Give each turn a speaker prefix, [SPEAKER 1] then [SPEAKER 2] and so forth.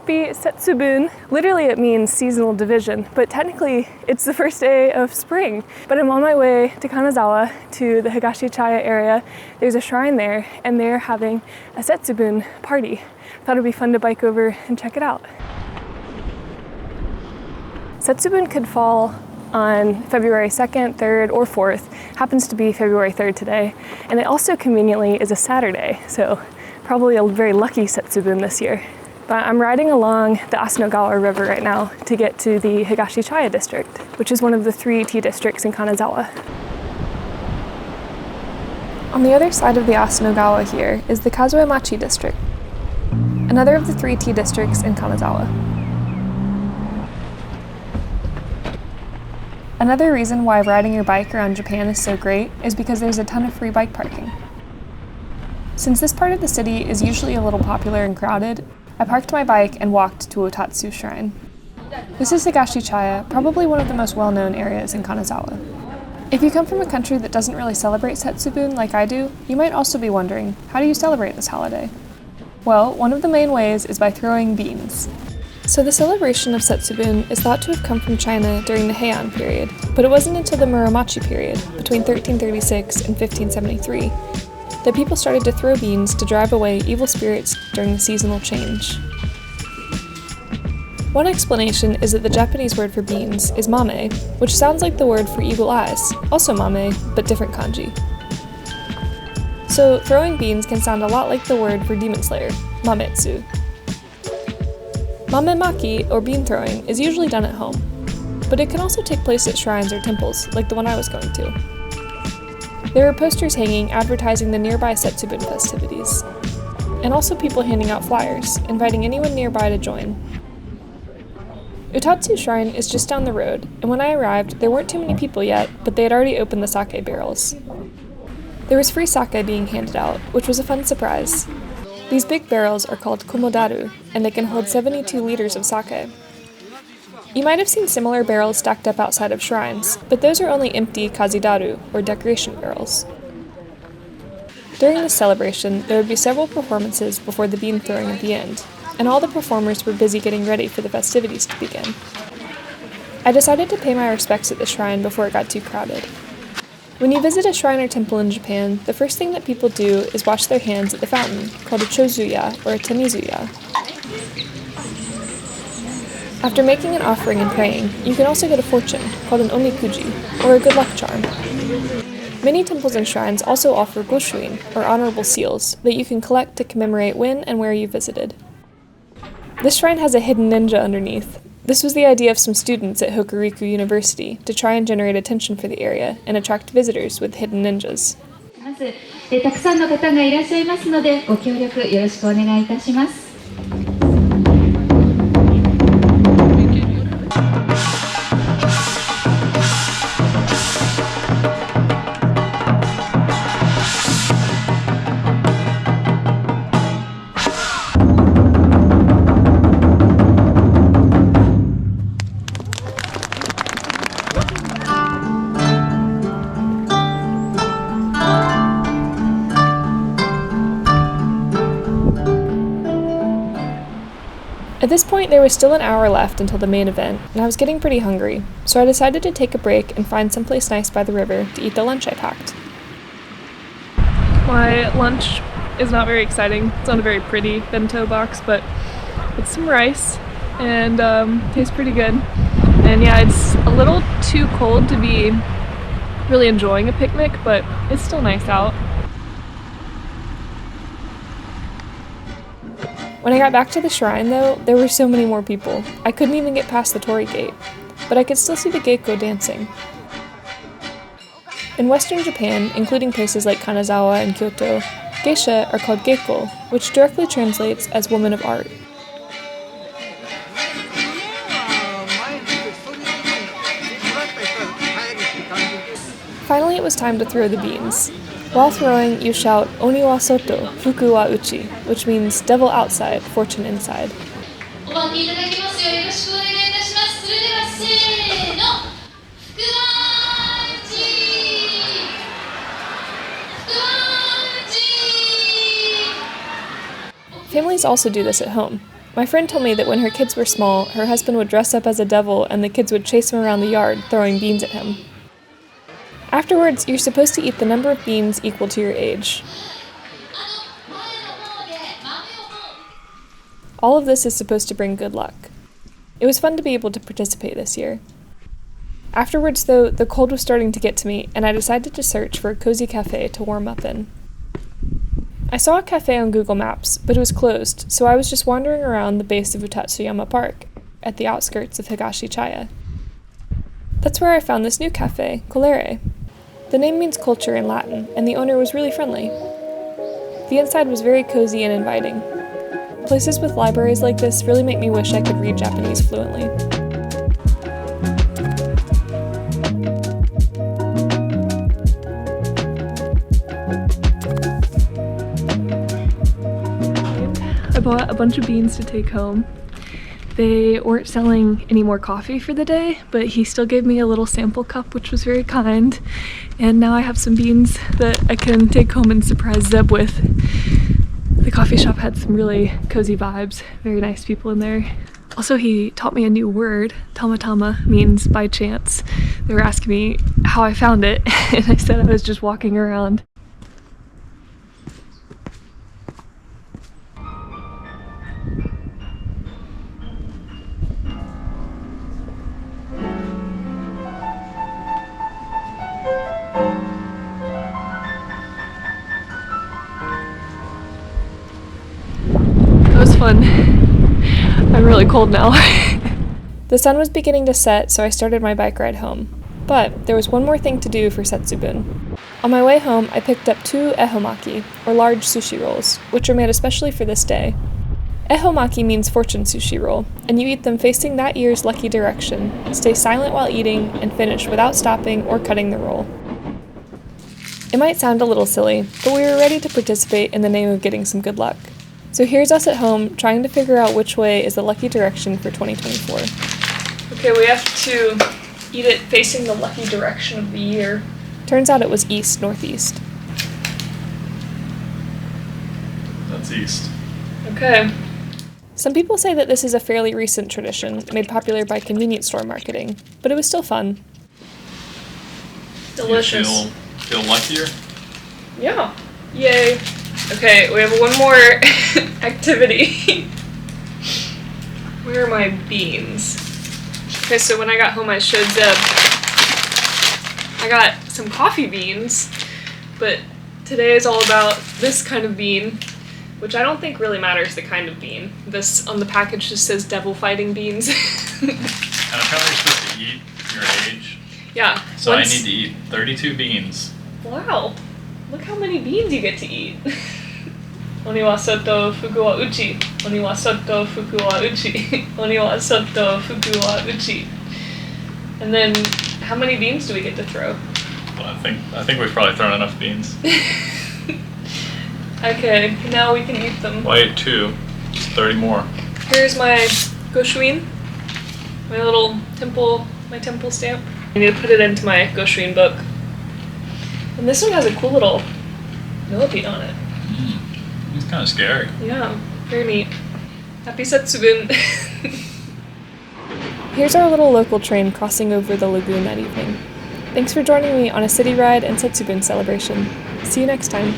[SPEAKER 1] Happy Setsubun. Literally it means seasonal division, but technically it's the first day of spring. But I'm on my way to Kanazawa, to the Higashi Chaya area. There's a shrine there, and they're having a Setsubun party. Thought it'd be fun to bike over and check it out. Setsubun could fall on February 2nd, 3rd, or 4th. Happens to be February 3rd today. And it also conveniently is a Saturday, so probably a very lucky Setsubun this year. But I'm riding along the Asanogawa River right now to get to the Higashi Chaya district, which is one of the 3 tea districts in Kanazawa. On the other side of the Asanogawa here is the Kazuemachi district, another of the 3 tea districts in Kanazawa. Another reason why riding your bike around Japan is so great is because there's a ton of free bike parking. Since this part of the city is usually a little popular and crowded, I parked my bike and walked to Otatsu Shrine. This is Higashi Chaya, probably one of the most well-known areas in Kanazawa. If you come from a country that doesn't really celebrate Setsubun like I do, you might also be wondering, how do you celebrate this holiday? Well, one of the main ways is by throwing beans. So the celebration of Setsubun is thought to have come from China during the Heian period, but it wasn't until the Muromachi period, between 1336 and 1573, that people started to throw beans to drive away evil spirits during the seasonal change. One explanation is that the Japanese word for beans is mame, which sounds like the word for evil eyes, also mame, but different kanji. So throwing beans can sound a lot like the word for demon slayer, mametsu. Mamemaki, or bean throwing, is usually done at home, but it can also take place at shrines or temples, like the one I was going to. There were posters hanging advertising the nearby Setsubun festivities, and also people handing out flyers, inviting anyone nearby to join. Otatsu Shrine is just down the road, and when I arrived, there weren't too many people yet, but they had already opened the sake barrels. There was free sake being handed out, which was a fun surprise. These big barrels are called komodaru, and they can hold 72 liters of sake. You might have seen similar barrels stacked up outside of shrines, but those are only empty kazidaru, or decoration barrels. During this celebration, there would be several performances before the bean throwing at the end, and all the performers were busy getting ready for the festivities to begin. I decided to pay my respects at the shrine before it got too crowded. When you visit a shrine or temple in Japan, the first thing that people do is wash their hands at the fountain, called a chozuya, or a temizuya. After making an offering and praying, you can also get a fortune, called an omikuji, or a good luck charm. Many temples and shrines also offer goshuin, or honorable seals, that you can collect to commemorate when and where you visited. This shrine has a hidden ninja underneath. This was the idea of some students at Hokuriku University to try and generate attention for the area and attract visitors with hidden ninjas.
[SPEAKER 2] たくさんの方がいらっしゃいますので、ご協力よろしくお願いいたします。
[SPEAKER 1] At this point, there was still an hour left until the main event, and I was getting pretty hungry, so I decided to take a break and find someplace nice by the river to eat the lunch I packed. My lunch is not very exciting. It's not a very pretty bento box, but it's some rice, and tastes pretty good. And yeah, it's a little too cold to be really enjoying a picnic, but it's still nice out. When I got back to the shrine, though, there were so many more people. I couldn't even get past the torii gate, but I could still see the geiko dancing. In Western Japan, including places like Kanazawa and Kyoto, geisha are called geiko, which directly translates as woman of art. Finally, it was time to throw the beans. While throwing, you shout, "Oni wa soto, fuku wa uchi," which means devil outside, fortune inside. Families also do this at home. My friend told me that when her kids were small, her husband would dress up as a devil and the kids would chase him around the yard, throwing beans at him. Afterwards, you're supposed to eat the number of beans equal to your age. All of this is supposed to bring good luck. It was fun to be able to participate this year. Afterwards, though, the cold was starting to get to me, and I decided to search for a cozy cafe to warm up in. I saw a cafe on Google Maps, but it was closed, so I was just wandering around the base of Utatsuyama Park, at the outskirts of Higashi Chaya. That's where I found this new cafe, Colere. The name means culture in Latin, and the owner was really friendly. The inside was very cozy and inviting. Places with libraries like this really make me wish I could read Japanese fluently. I bought a bunch of beans to take home. They weren't selling any more coffee for the day, but he still gave me a little sample cup, which was very kind. And now I have some beans that I can take home and surprise Zeb with. The coffee shop had some really cozy vibes, very nice people in there. Also, he taught me a new word. Tamatama means by chance. They were asking me how I found it, and I said I was just walking around. Fun. I'm really cold now. The sun was beginning to set, so I started my bike ride home. But there was one more thing to do for Setsubun. On my way home, I picked up 2 ehomaki, or large sushi rolls, which are made especially for this day. Ehomaki means fortune sushi roll, and you eat them facing that year's lucky direction, stay silent while eating, and finish without stopping or cutting the roll. It might sound a little silly, but we were ready to participate in the name of getting some good luck. So here's us at home, trying to figure out which way is the lucky direction for 2024. Okay, we have to eat it facing the lucky direction of the year. Turns out it was east-northeast.
[SPEAKER 3] That's east.
[SPEAKER 1] Okay. Some people say that this is a fairly recent tradition, made popular by convenience store marketing, but it was still fun. Delicious.
[SPEAKER 3] You feel luckier?
[SPEAKER 1] Yeah. Yay. Okay, we have one more activity. Where are my beans? Okay, so when I got home I showed Zeb. I got some coffee beans, but today is all about this kind of bean, which I don't think really matters the kind of bean. This on the package just says devil fighting beans.
[SPEAKER 3] And apparently you're supposed to eat your age.
[SPEAKER 1] Yeah.
[SPEAKER 3] So I need to eat 32 beans.
[SPEAKER 1] Wow. Look how many beans you get to eat. Oni wa soto, fuku wa uchi. Oni wa soto, fuku wa uchi. Oni wa soto, fuku wa uchi. And then, how many beans do we get to throw?
[SPEAKER 3] Well, I think we've probably thrown enough beans.
[SPEAKER 1] Okay, now we can eat them.
[SPEAKER 3] Well, I ate 2. It's 30 more.
[SPEAKER 1] Here's my goshuin. My temple stamp. I need to put it into my goshuin book. And this one has a cool little millipede on it.
[SPEAKER 3] It's kind of scary.
[SPEAKER 1] Yeah, very neat. Happy Setsubun. Here's our little local train crossing over the lagoon that evening. Thanks for joining me on a city ride and Setsubun celebration. See you next time.